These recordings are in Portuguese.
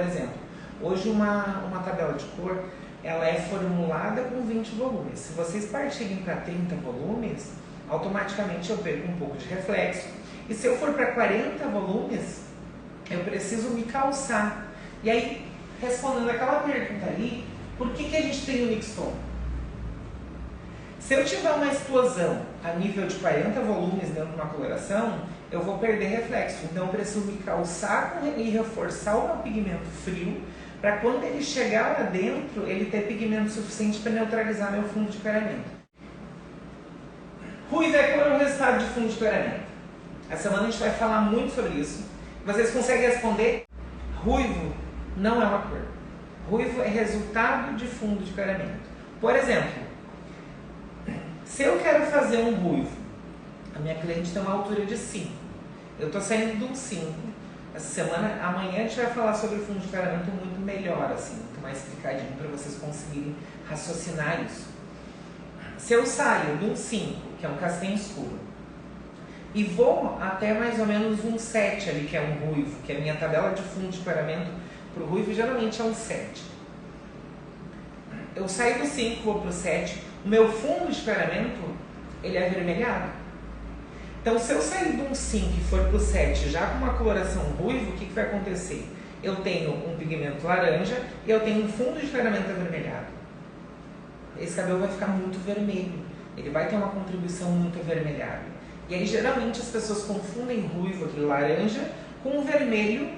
exemplo, hoje uma tabela de cor, ela é formulada com 20 volumes. Se vocês partirem para 30 volumes, automaticamente eu perco um pouco de reflexo. E se eu for para 40 volumes, eu preciso me calçar. E aí, respondendo aquela pergunta ali, por que a gente tem o mixton? Se eu tiver uma explosão a nível de 40 volumes dentro de uma coloração, eu vou perder reflexo. Então eu preciso me calçar e reforçar o meu pigmento frio, para quando ele chegar lá dentro, ele ter pigmento suficiente para neutralizar meu fundo de clareamento. Ruivo é cor ou resultado de fundo de clareamento? Essa semana a gente vai falar muito sobre isso. Vocês conseguem responder? Ruivo não é uma cor. Ruivo é resultado de fundo de clareamento. Por exemplo, se eu quero fazer um ruivo, a minha cliente tem uma altura de 5. Eu estou saindo de um 5. Essa semana, amanhã a gente vai falar sobre o fundo de clareamento muito melhor, assim, muito mais explicadinho para vocês conseguirem raciocinar isso. Se eu saio de um 5, que é um castanho escuro, e vou até mais ou menos um 7 ali, que é um ruivo, que é a minha tabela de fundo de clareamento para o ruivo geralmente é um 7. Eu saio do 5, vou para o 7, o meu fundo de clareamento, ele é avermelhado. Então, se eu sair de um 5 e for para o 7 já com uma coloração ruivo, o que vai acontecer? Eu tenho um pigmento laranja e eu tenho um fundo de clareamento avermelhado. Esse cabelo vai ficar muito vermelho, ele vai ter uma contribuição muito avermelhada. E aí, geralmente, as pessoas confundem ruivo, aquele laranja, com um vermelho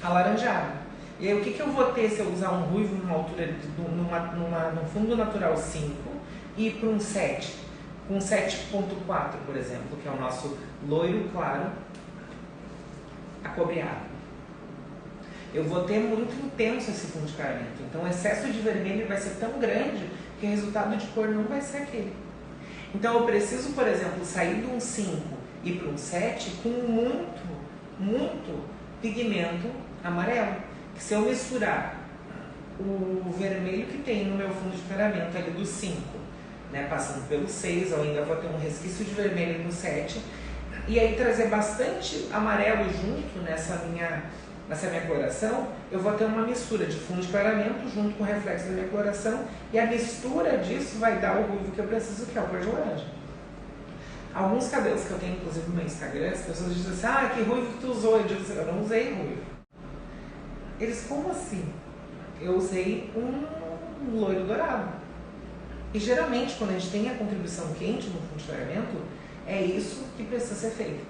alaranjado. E aí, o que eu vou ter se eu usar um ruivo numa altura, num fundo natural 5 e ir para um 7? Com 7.4, por exemplo, que é o nosso loiro claro acobreado. Eu vou ter muito intenso esse fundo de clareamento. Então, o excesso de vermelho vai ser tão grande que o resultado de cor não vai ser aquele. Então, eu preciso, por exemplo, sair de um 5 e para um 7 com muito pigmento amarelo. Que se eu misturar o vermelho que tem no meu fundo de clareamento ali do 5, né, passando pelo 6, eu ainda vou ter um resquício de vermelho no 7, e aí trazer bastante amarelo junto nessa minha coloração, eu vou ter uma mistura de fundo de clareamento junto com o reflexo da minha coloração, e a mistura disso vai dar o ruivo que eu preciso, que é o cor de laranja. Alguns cabelos que eu tenho, inclusive no meu Instagram, as pessoas dizem assim, ah, que ruivo que tu usou? Eu digo assim, eu não usei ruivo. Eles, como assim? Eu usei um loiro dourado. E geralmente, quando a gente tem a contribuição quente no fundo de clareamento, é isso que precisa ser feito.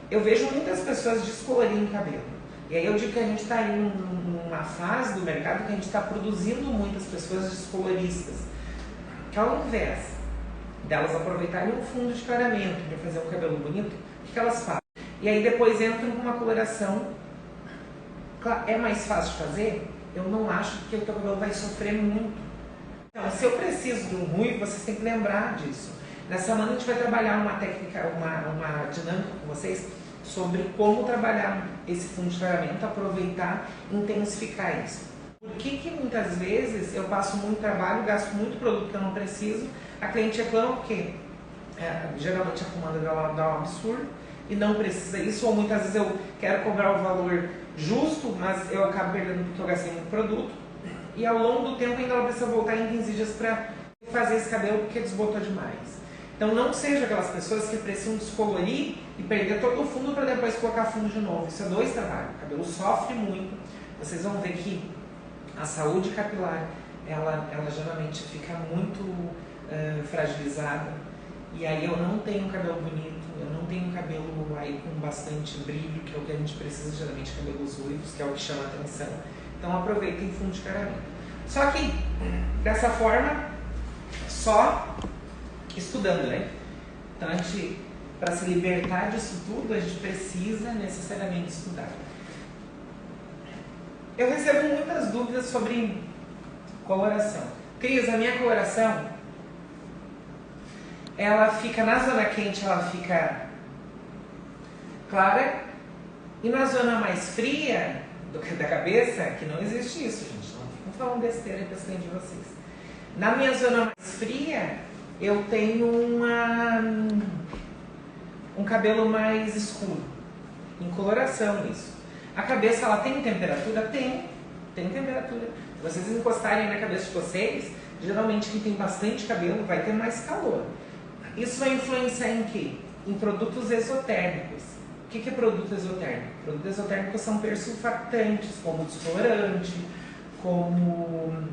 Eu vejo muitas pessoas descolorindo o cabelo. E aí eu digo que a gente está aí numa fase do mercado que a gente está produzindo muitas pessoas descoloristas. Que ao invés delas aproveitarem um fundo de clareamento para fazer um cabelo bonito, o que elas fazem? E aí depois entram com uma coloração. É mais fácil de fazer? Eu não acho, porque o teu cabelo vai sofrer muito. Então, se eu preciso de um ruivo, vocês têm que lembrar disso. Nessa semana a gente vai trabalhar uma técnica, uma dinâmica com vocês sobre como trabalhar esse fundo de clareamento, aproveitar e intensificar isso. Por que muitas vezes eu passo muito trabalho, gasto muito produto que eu não preciso, a cliente reclama porque geralmente a comanda dela dá um absurdo e não precisa isso, ou muitas vezes eu quero cobrar o valor justo, mas eu acabo perdendo porque eu gastei muito produto. E ao longo do tempo ainda ela precisa voltar em 15 dias para fazer esse cabelo porque desbotou demais. Então não seja aquelas pessoas que precisam descolorir e perder todo o fundo para depois colocar fundo de novo. Isso é dois trabalhos. O cabelo sofre muito. Vocês vão ver que a saúde capilar, ela geralmente fica muito fragilizada. E aí eu não tenho um cabelo bonito, eu não tenho um cabelo aí com bastante brilho, que é o que a gente precisa geralmente, cabelos ruivos, que é o que chama a atenção. Então aproveitem fundo de clareamento. Só que dessa forma, só estudando, né? Então a gente, para se libertar disso tudo, a gente precisa necessariamente estudar. Eu recebo muitas dúvidas sobre coloração. Cris, a minha coloração, ela fica na zona quente, ela fica clara, e na zona mais fria da cabeça, que não existe isso, gente, não ficam falando besteira para de vocês. Na minha zona mais fria, eu tenho um cabelo mais escuro, em coloração isso. A cabeça, ela tem temperatura? Tem, tem temperatura. Se vocês encostarem na cabeça de vocês, geralmente quem tem bastante cabelo vai ter mais calor. Isso vai influenciar em quê? Em produtos exotérmicos. O que é produto exotérmico? Produtos exotérmicos são persurfatantes, como descolorante, como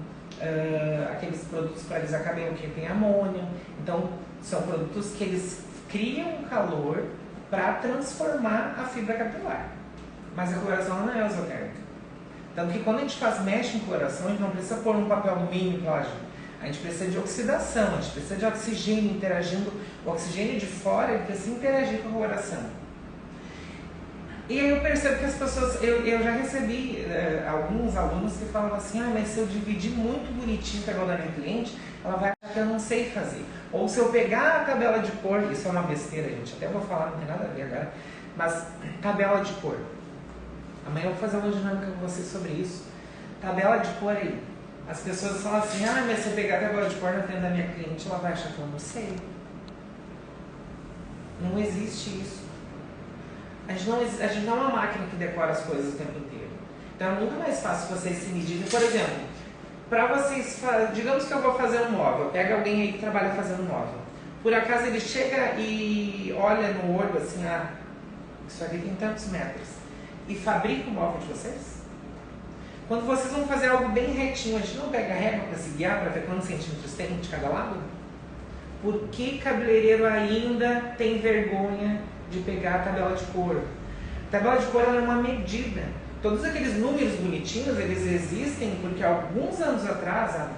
aqueles produtos para alisar cabelo que tem amônia. Então, são produtos que eles criam calor para transformar a fibra capilar. Mas a coloração não é exotérmica. Então, que quando a gente mexe em coloração, a gente não precisa pôr um papel alumínio para agir. A gente precisa de oxidação, a gente precisa de oxigênio interagindo. O oxigênio de fora ele precisa interagir com a coloração. E aí eu percebo que as pessoas, eu já recebi alguns alunos que falam assim, mas se eu dividir muito bonitinho o cabelo da minha cliente, ela vai achar que eu não sei fazer. Ou se eu pegar a tabela de cor, isso é uma besteira, gente, até vou falar, não tem nada a ver agora, mas tabela de cor. Amanhã eu vou fazer uma dinâmica com vocês sobre isso. Tabela de cor aí. As pessoas falam assim, mas se eu pegar a tabela de cor na frente da minha cliente, ela vai achar que eu não sei. Não existe isso. A gente não é uma máquina que decora as coisas o tempo inteiro. Então é muito mais fácil vocês se medirem. Por exemplo, para vocês, digamos que eu vou fazer um móvel, pega alguém aí que trabalha fazendo móvel. Por acaso ele chega e olha no olho assim, isso aqui tem tantos metros, e fabrica o móvel de vocês? Quando vocês vão fazer algo bem retinho, a gente não pega a régua para se guiar, para ver quantos centímetros tem de cada lado? Por que cabeleireiro ainda tem vergonha de pegar a tabela de cor? A tabela de cor é uma medida. Todos aqueles números bonitinhos, eles existem porque alguns anos atrás,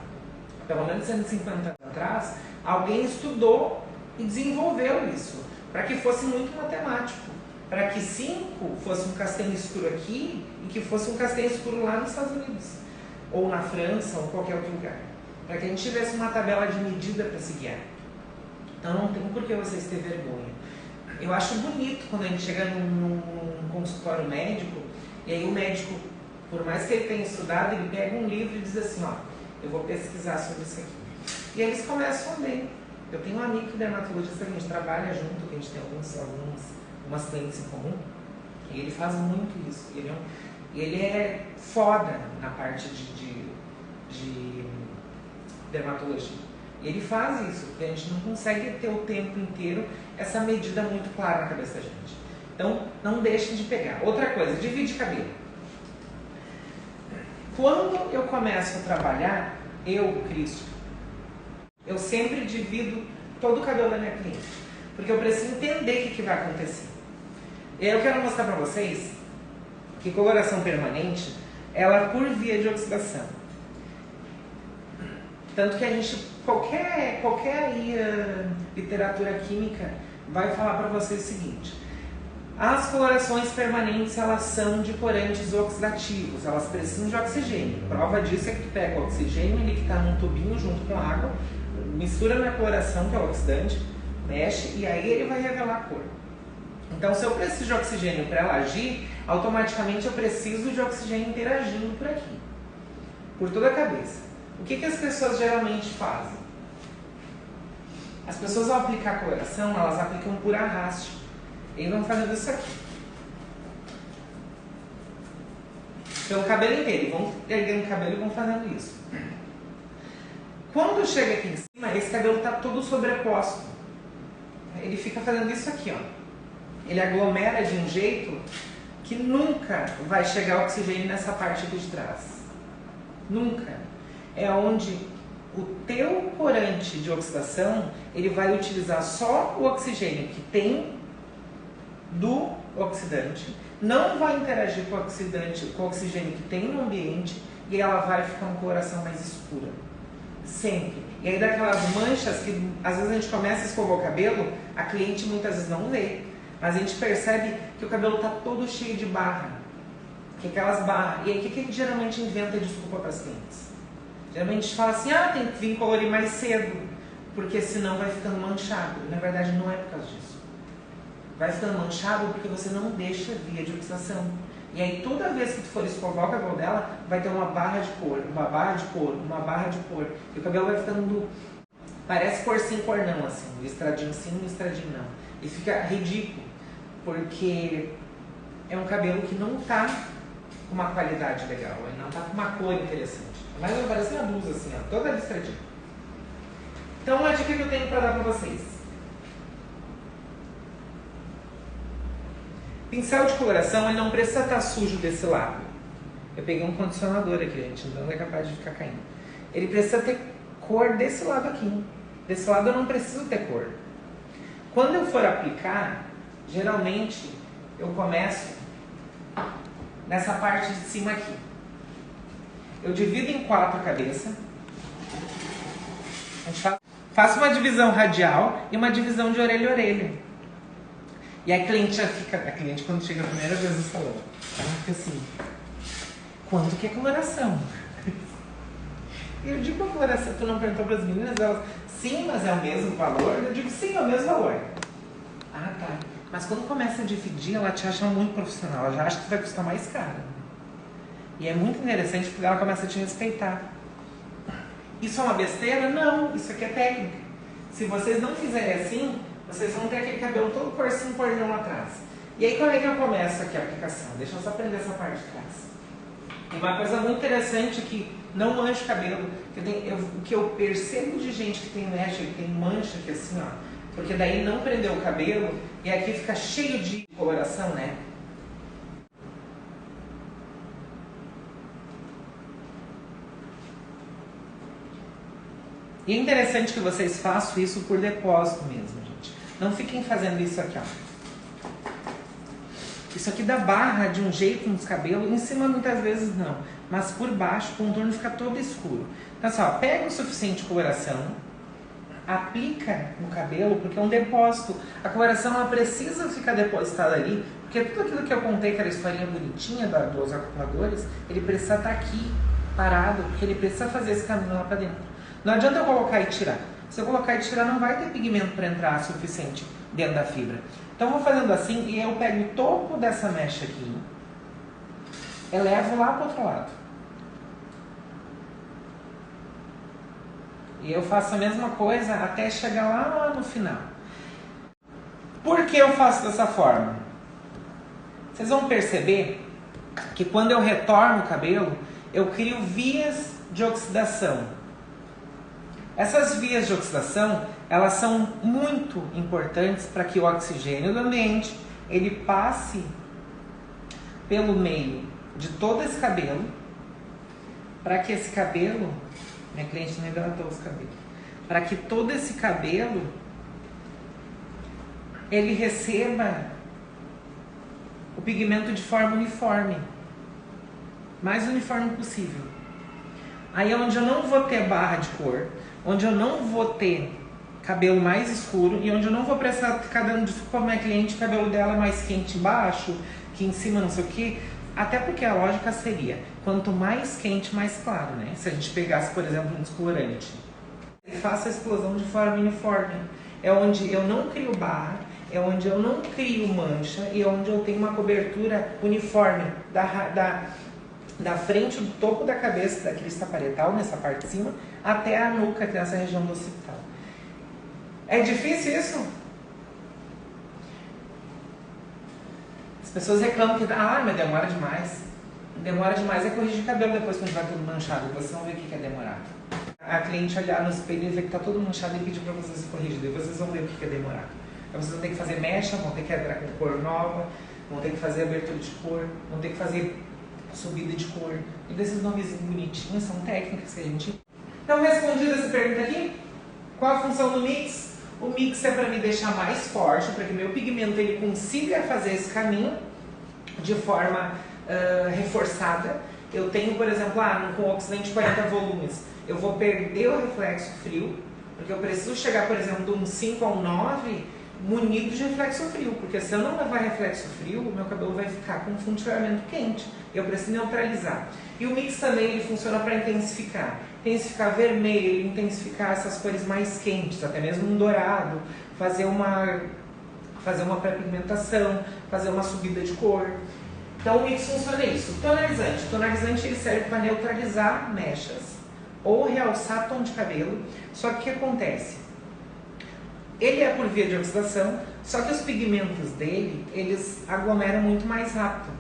pelo menos 150 anos atrás, alguém estudou e desenvolveu isso, para que fosse muito matemático. Para que 5 fosse um castanho escuro aqui e que fosse um castanho escuro lá nos Estados Unidos, ou na França, ou em qualquer outro lugar. Para que a gente tivesse uma tabela de medida para se guiar. Então não tem por que vocês terem vergonha. Eu acho bonito quando a gente chega num consultório médico, e aí o médico, por mais que ele tenha estudado, ele pega um livro e diz assim, eu vou pesquisar sobre isso aqui. E aí eles começam a ler. Eu tenho um amigo dermatologista que a gente trabalha junto, que a gente tem umas clientes em comum, e ele faz muito isso. Ele é foda na parte de dermatologia. E ele faz isso, porque a gente não consegue ter o tempo inteiro essa medida muito clara na cabeça da gente. Então, não deixem de pegar. Outra coisa, divide cabelo. Quando eu começo a trabalhar, Cristo, eu sempre divido todo o cabelo da minha cliente, porque eu preciso entender o que vai acontecer. E aí eu quero mostrar para vocês que coloração permanente, ela por via de oxidação. Tanto que a gente, qualquer literatura química vai falar para vocês o seguinte: as colorações permanentes, elas são de corantes oxidativos, elas precisam de oxigênio. Prova disso é que tu pega o oxigênio, ele que está num tubinho junto com a água, mistura na coloração, que é o oxidante, mexe, e aí ele vai revelar a cor. Então, se eu preciso de oxigênio para ela agir, automaticamente eu preciso de oxigênio interagindo por aqui, por toda a cabeça. O que as pessoas geralmente fazem? As pessoas, ao aplicar a coloração, elas aplicam por arraste. E vão fazendo isso aqui. Pelo cabelo inteiro. E vão erguendo o cabelo e vão fazendo isso. Quando chega aqui em cima, esse cabelo está todo sobreposto. Ele fica fazendo isso aqui, Ele aglomera de um jeito que nunca vai chegar oxigênio nessa parte aqui de trás. Nunca. É onde o teu corante de oxidação, ele vai utilizar só o oxigênio que tem do oxidante, não vai interagir com o oxigênio que tem no ambiente, e ela vai ficar uma coloração mais escura. Sempre. E aí daquelas manchas que às vezes a gente começa a escovar o cabelo, a cliente muitas vezes não vê, mas a gente percebe que o cabelo está todo cheio de barra, que aquelas barras. E aí o que a gente geralmente inventa desculpa para as clientes? Geralmente a gente fala assim, tem que vir colorir mais cedo, porque senão vai ficando manchado. Na verdade não é por causa disso. Vai ficando manchado porque você não deixa via de oxidação. E aí toda vez que tu for escovar o cabelo dela, vai ter uma barra de cor, uma barra de cor, uma barra de cor. E o cabelo vai ficando, parece cor sim, cor não, assim, um estradinho sim, um estradinho não. E fica ridículo, porque é um cabelo que não está com uma qualidade legal, ele não tá com uma cor interessante. Mas vai parecer uma blusa assim, ó, toda listradinha. Então, uma dica que eu tenho para dar para vocês. Pincel de coloração, ele não precisa estar sujo desse lado. Eu peguei um condicionador aqui, gente, então não é capaz de ficar caindo. Ele precisa ter cor desse lado aqui. Desse lado eu não preciso ter cor. Quando eu for aplicar, geralmente eu começo nessa parte de cima aqui. Eu divido em 4 a cabeça. A gente faço uma divisão radial e uma divisão de orelha a orelha. E a cliente já fica, quando chega a primeira vez no salão, ela fica assim, quanto que é coloração? E eu digo a coloração, tu não perguntou para as meninas? Elas, sim, mas é o mesmo valor? Eu digo, sim, é o mesmo valor. Ah, tá. Mas quando começa a dividir, ela te acha muito profissional, ela já acha que vai custar mais caro. E é muito interessante porque ela começa a te respeitar. Isso é uma besteira? Não, isso aqui é técnica. Se vocês não fizerem assim, vocês vão ter aquele cabelo todo corcinho pornão atrás. E aí como é que eu começo aqui a aplicação? Deixa eu só prender essa parte de trás. E uma coisa muito interessante é que não mancha o cabelo. O que eu percebo de gente que tem mecha, que tem mancha aqui assim, ó. Porque daí não prendeu o cabelo e aqui fica cheio de coloração, né? E é interessante que vocês façam isso por depósito mesmo, gente. Não fiquem fazendo isso aqui, ó. Isso aqui dá barra de um jeito nos cabelos, em cima muitas vezes não. Mas por baixo o contorno fica todo escuro. Então assim, ó, pega o suficiente coloração, aplica no cabelo, porque é um depósito. A coloração ela precisa ficar depositada ali, porque tudo aquilo que eu contei, que era a historinha bonitinha dos acumuladores, ele precisa estar aqui, parado, porque ele precisa fazer esse caminho lá para dentro. Não adianta eu colocar e tirar. Se eu colocar e tirar, não vai ter pigmento para entrar suficiente dentro da fibra. Então eu vou fazendo assim e eu pego o topo dessa mecha aqui, elevo lá para o outro lado. E eu faço a mesma coisa até chegar lá no final. Por que eu faço dessa forma? Vocês vão perceber que quando eu retorno o cabelo, eu crio vias de oxidação. Essas vias de oxidação, elas são muito importantes para que o oxigênio do ambiente, ele passe pelo meio de todo esse cabelo, para que esse cabelo, minha cliente não hidratou os cabelos, para que todo esse cabelo, ele receba o pigmento de forma uniforme, mais uniforme possível. Aí é onde eu não vou ter barra de cor, onde eu não vou ter cabelo mais escuro e onde eu não vou precisar ficar dando desculpa para minha cliente, o cabelo dela é mais quente embaixo, que em cima não sei o que. Até porque a lógica seria, quanto mais quente, mais claro, né? Se a gente pegasse, por exemplo, um descolorante. Faça a explosão de forma uniforme. É onde eu não crio barra, é onde eu não crio mancha e é onde eu tenho uma cobertura uniforme da frente, do topo da cabeça, da crista parietal, nessa parte de cima, até a nuca, que é essa região do occipital. É difícil isso? As pessoas reclamam que, mas demora demais. Demora demais é corrigir cabelo depois quando vai tudo manchado. Vocês vão ver o que é demorado. A cliente olhar no espelho e ver que está todo manchado e pedir para vocês corrigir. Daí vocês vão ver o que é demorado. Aí vocês vão ter que fazer mecha, vão ter que entrar com cor nova, vão ter que fazer abertura de cor, vão ter que fazer subida de cor. E desses nomezinhos bonitinhos são técnicas que a gente... Então, respondida essa pergunta aqui, qual a função do mix? O mix é para me deixar mais forte, para que meu pigmento ele consiga fazer esse caminho de forma reforçada. Eu tenho, por exemplo, com oxidante de 40 volumes, eu vou perder o reflexo frio, porque eu preciso chegar, por exemplo, de um 5 a um 9 munido de reflexo frio, porque se eu não levar reflexo frio, o meu cabelo vai ficar com um funcionamento quente. Eu preciso neutralizar. E o mix também ele funciona para intensificar. Intensificar vermelho, intensificar essas cores mais quentes, até mesmo um dourado, fazer uma pré-pigmentação, fazer uma subida de cor. Então o mix funciona isso. Tonalizante. O tonalizante ele serve para neutralizar mechas ou realçar tom de cabelo. Só que o que acontece? Ele é por via de oxidação, só que os pigmentos dele, eles aglomeram muito mais rápido.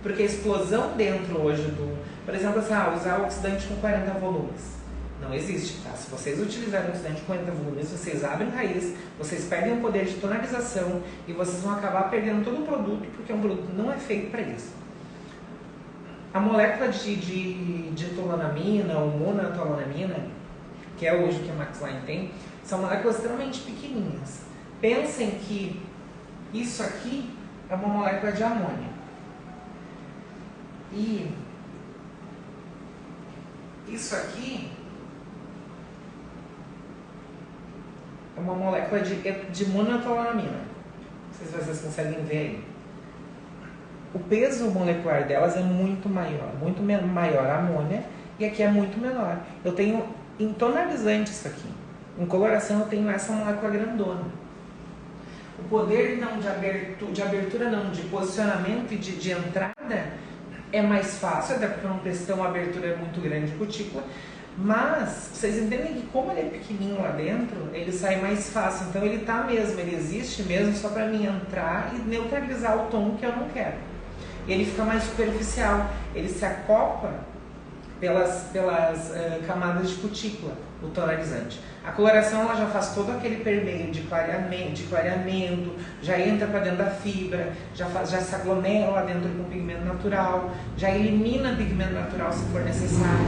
Porque a explosão dentro hoje do... Por exemplo, assim, usar oxidante com 40 volumes. Não existe, tá? Se vocês utilizarem oxidante com 40 volumes, vocês abrem raiz, vocês perdem o poder de tonalização e vocês vão acabar perdendo todo o produto, porque um produto não é feito para isso. A molécula de tolonamina ou monatolonamina, que é hoje o que a Maxline tem, são moléculas extremamente pequenininhas. Pensem que isso aqui é uma molécula de amônia. E isso aqui é uma molécula de monatolonamina. Não sei se vocês conseguem ver aí. O peso molecular delas é muito maior a amônia, e aqui é muito menor. Eu tenho em tonalizante isso aqui. Em coloração eu tenho essa molécula grandona. O poder não de abertura não, de posicionamento e de entrada é mais fácil, até porque eu não preciso ter uma abertura muito grande de cutícula, mas vocês entendem que como ele é pequenininho lá dentro, ele sai mais fácil. Então ele tá mesmo, ele existe mesmo só para mim entrar e neutralizar o tom que eu não quero. E ele fica mais superficial, ele se acopla pelas camadas de cutícula, o tonalizante. A coloração ela já faz todo aquele permeio de clareamento, já entra para dentro da fibra, já se aglomera lá dentro com pigmento natural, já elimina pigmento natural se for necessário.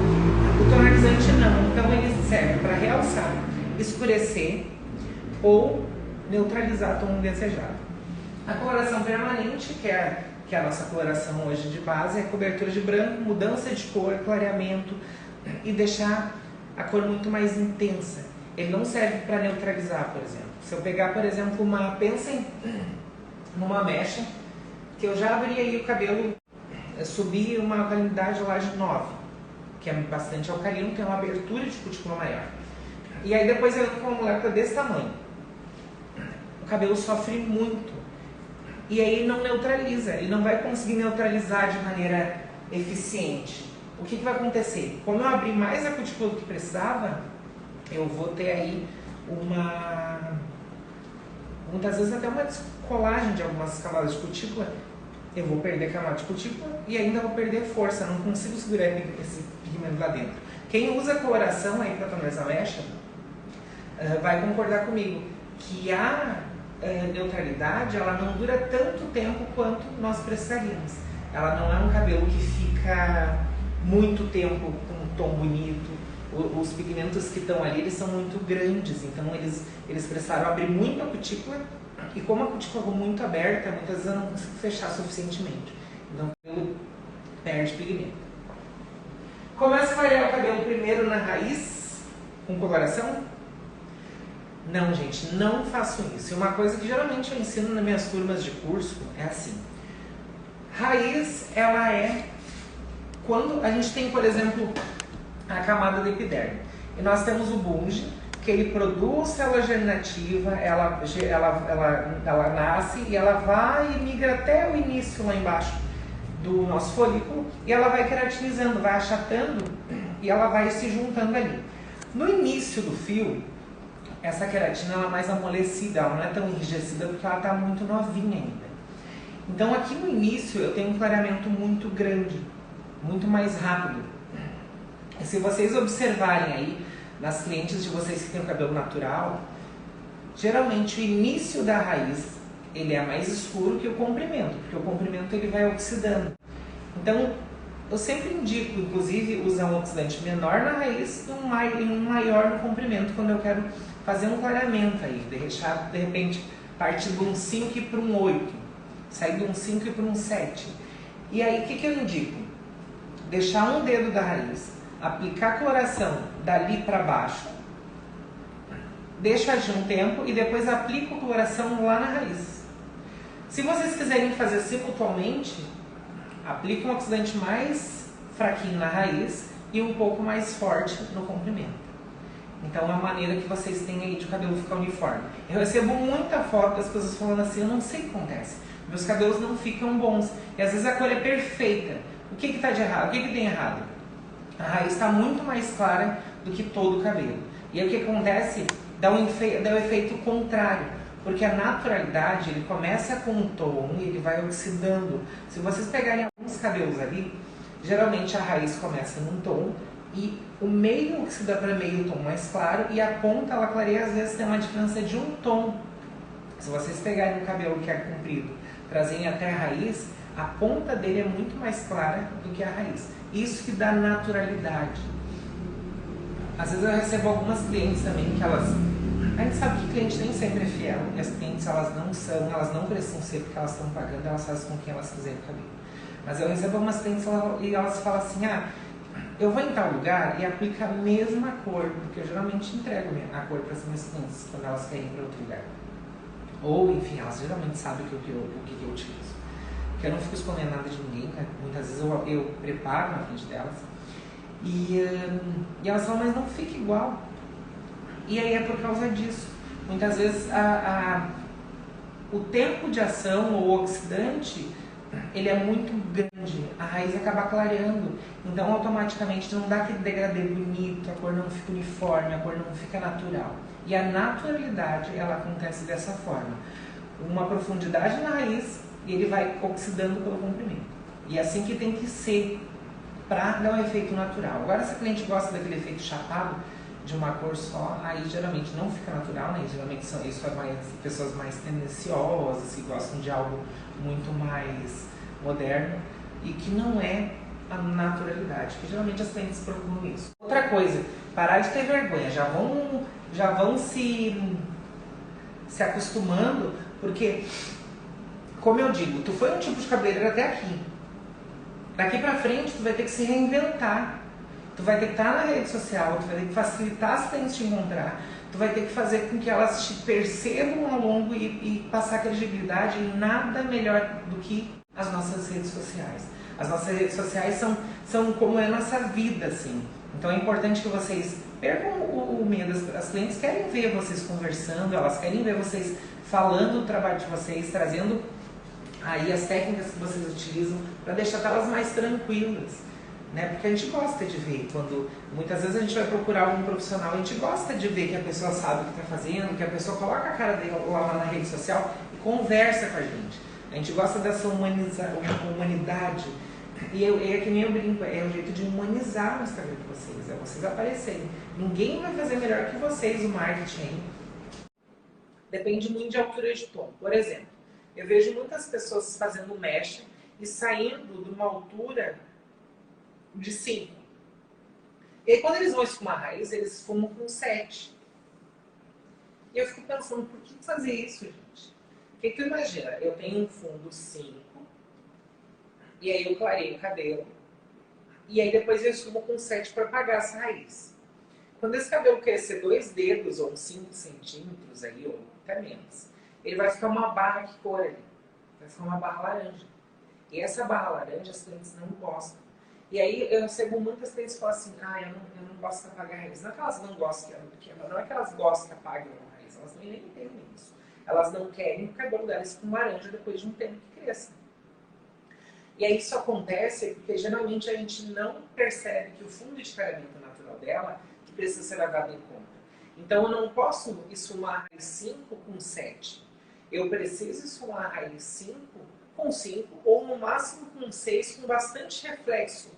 O tonalizante não, então ele serve para realçar, escurecer ou neutralizar o tom desejado. A coloração permanente, que é a nossa coloração hoje de base, é cobertura de branco, mudança de cor, clareamento e deixar a cor muito mais intensa. Ele não serve para neutralizar, por exemplo. Se eu pegar, por exemplo, pensem numa mecha, que eu já abri aí o cabelo, subi uma alcalinidade lá de 9, que é bastante alcalino, tem uma abertura de cutícula maior. E aí depois eu entro com uma molécula desse tamanho. O cabelo sofre muito. E aí ele não neutraliza, ele não vai conseguir neutralizar de maneira eficiente. O que vai acontecer? Como eu abri mais a cutícula do que precisava, eu vou ter aí muitas vezes até uma descolagem de algumas camadas de cutícula. Eu vou perder camada de cutícula e ainda vou perder força, não consigo segurar esse pigmento lá dentro. Quem usa coloração aí para tonalizar a mecha vai concordar comigo que a neutralidade ela não dura tanto tempo quanto nós precisaríamos. Ela não é um cabelo que fica muito tempo com um tom bonito. Os pigmentos que estão ali, eles são muito grandes, então eles precisaram abrir muito a cutícula, e como a cutícula ficou muito aberta, muitas vezes eu não consigo fechar suficientemente. Então o cabelo perde pigmento. Começa a clarear o cabelo primeiro na raiz, com coloração? Não, gente, não faço isso. Uma coisa que geralmente eu ensino nas minhas turmas de curso é assim. Raiz, ela é quando a gente tem, por exemplo, a camada do epiderme. E nós temos o bunge, que ele produz célula germinativa, ela nasce e ela vai e migra até o início lá embaixo do nosso folículo, e ela vai queratinizando, vai achatando e ela vai se juntando ali. No início do fio, essa queratina ela é mais amolecida, ela não é tão enrijecida porque ela está muito novinha ainda. Então aqui no início eu tenho um clareamento muito grande, muito mais rápido. E se vocês observarem aí, nas clientes de vocês que têm o cabelo natural, geralmente o início da raiz ele é mais escuro que o comprimento, porque o comprimento ele vai oxidando. Então, eu sempre indico, inclusive, usar um oxidante menor na raiz e um maior no comprimento, quando eu quero fazer um clareamento aí, deixar, de repente, partir de um 5 para um 8, sair de um 5 para um 7. E aí, o que eu indico? Deixar um dedo da raiz, aplicar a coloração dali para baixo, deixo agir um tempo e depois aplico a coloração lá na raiz. Se vocês quiserem fazer simultaneamente, aplica um oxidante mais fraquinho na raiz e um pouco mais forte no comprimento. Então é uma maneira que vocês têm aí de o cabelo ficar uniforme. Eu recebo muita foto das pessoas falando assim, eu não sei o que acontece, meus cabelos não ficam bons, e às vezes a cor é perfeita. O que está de errado? O que tem errado? A raiz está muito mais clara do que todo o cabelo. E aí o que acontece? Dá um efeito contrário. Porque a naturalidade, ele começa com um tom e ele vai oxidando. Se vocês pegarem alguns muitos cabelos ali, geralmente a raiz começa num tom e o meio oxida para meio tom mais claro e a ponta ela clareia, às vezes tem uma diferença de um tom. Se vocês pegarem um cabelo que é comprido, trazerem até a raiz, a ponta dele é muito mais clara do que a raiz. Isso que dá naturalidade. Às vezes eu recebo algumas clientes também que elas... A gente sabe que cliente nem sempre é fiel, e as clientes elas não precisam ser porque elas estão pagando, elas fazem com quem elas quiserem o cabelo. Mas eu recebo algumas clientes e elas falam assim, eu vou em tal lugar e aplico a mesma cor, porque eu geralmente entrego a cor para as minhas clientes quando elas querem ir para outro lugar. Ou, enfim, elas geralmente sabem o que eu utilizo. Porque eu não fico escondendo nada de ninguém, né? Muitas vezes eu preparo na frente delas. E elas falam, mas não fica igual. E aí é por causa disso. Muitas vezes o tempo de ação ou oxidante, ele é muito grande. A raiz acaba clareando. Então, automaticamente, não dá aquele degradê bonito, a cor não fica uniforme, a cor não fica natural. E a naturalidade, ela acontece dessa forma. Uma profundidade na raiz e ele vai oxidando pelo comprimento. E é assim que tem que ser para dar um efeito natural. Agora, se a cliente gosta daquele efeito chapado, de uma cor só, aí geralmente não fica natural, né? Geralmente isso é mais pessoas mais tendenciosas, que gostam de algo muito mais moderno e que não é a naturalidade, que geralmente as clientes procuram isso. Outra coisa, parar de ter vergonha, já vão se acostumando, porque, como eu digo, tu foi um tipo de cabeleireiro até aqui. Daqui pra frente, tu vai ter que se reinventar. Tu vai ter que estar na rede social, tu vai ter que facilitar as clientes te encontrar, tu vai ter que fazer com que elas te percebam ao longo e passar credibilidade, e nada melhor do que as nossas redes sociais. As nossas redes sociais são como é a nossa vida, assim. Então é importante que vocês percam o medo. As clientes querem ver vocês conversando, elas querem ver vocês falando do trabalho de vocês, trazendo aí as técnicas que vocês utilizam para deixar elas mais tranquilas. Né? Porque a gente gosta de ver, quando muitas vezes a gente vai procurar algum profissional, a gente gosta de ver que a pessoa sabe o que está fazendo, que a pessoa coloca a cara dele lá na rede social e conversa com a gente. A gente gosta dessa humanidade. E é que nem eu brinco, é o jeito de humanizar o Instagram de vocês, é vocês aparecerem. Ninguém vai fazer melhor que vocês o marketing. Depende muito de altura de tom. Por exemplo, eu vejo muitas pessoas fazendo mesh e saindo de uma altura de 5. E aí, quando eles vão esfumar a raiz, eles esfumam com 7. E eu fico pensando, por que fazer isso, gente? Porque tu imagina, eu tenho um fundo 5, e aí eu clareio o cabelo, e aí depois eu esfumo com 7 para apagar essa raiz. Quando esse cabelo crescer 2 dedos, ou 5 centímetros aí, ou até menos, ele vai ficar uma barra que cor ali. Vai ficar uma barra laranja. E essa barra laranja as clientes não gostam. E aí eu recebo muitas clientes que falam assim, eu não gosto que apague a raiz. Não é que elas não gostam não é que elas gostam que apague a raiz, elas nem entendem isso. Elas não querem que o cabelo delas com laranja depois de um tempo que cresça. E aí isso acontece porque geralmente a gente não percebe que o fundo de clareamento natural dela que precisa ser levado em conta. Então eu não posso esfumar a raiz 5 com 7. Eu preciso esfumar a raiz 5 com 5 ou no máximo com 6 com bastante reflexo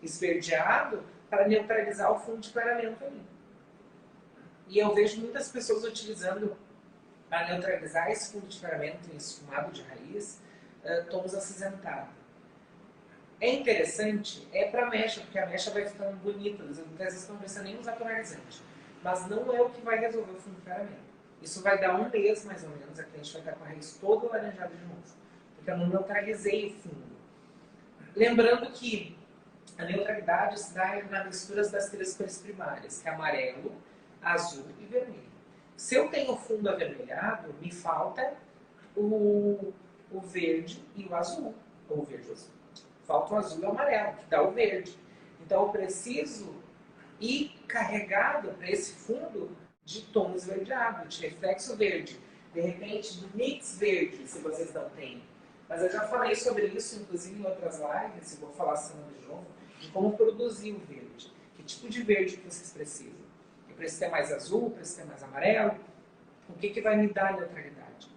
esverdeado para neutralizar o fundo de clareamento ali. E eu vejo muitas pessoas utilizando para neutralizar esse fundo de clareamento esfumado de raiz tons acinzentados. É interessante, para a mecha, porque a mecha vai ficando bonita, às vezes não precisa nem usar tonalizante, mas não é o que vai resolver o fundo de clareamento. Isso vai dar um mês mais ou menos, a cliente vai estar com a raiz toda laranjada de novo, porque eu não neutralizei o fundo. Lembrando que a neutralidade se dá nas misturas das 3 cores primárias, que é amarelo, azul e vermelho. Se eu tenho fundo avermelhado, me falta o verde e o azul, ou o verde e o azul. Falta o azul e o amarelo, que dá o verde. Então eu preciso ir carregado para esse fundo de tom esverdeado, de reflexo verde. De repente, do mix verde, se vocês não têm. Mas eu já falei sobre isso, inclusive em outras lives, e vou falar semana de novo, de como produzir o verde. Que tipo de verde que vocês precisam? Eu preciso ter mais azul, preciso ter mais amarelo? O que vai me dar a neutralidade?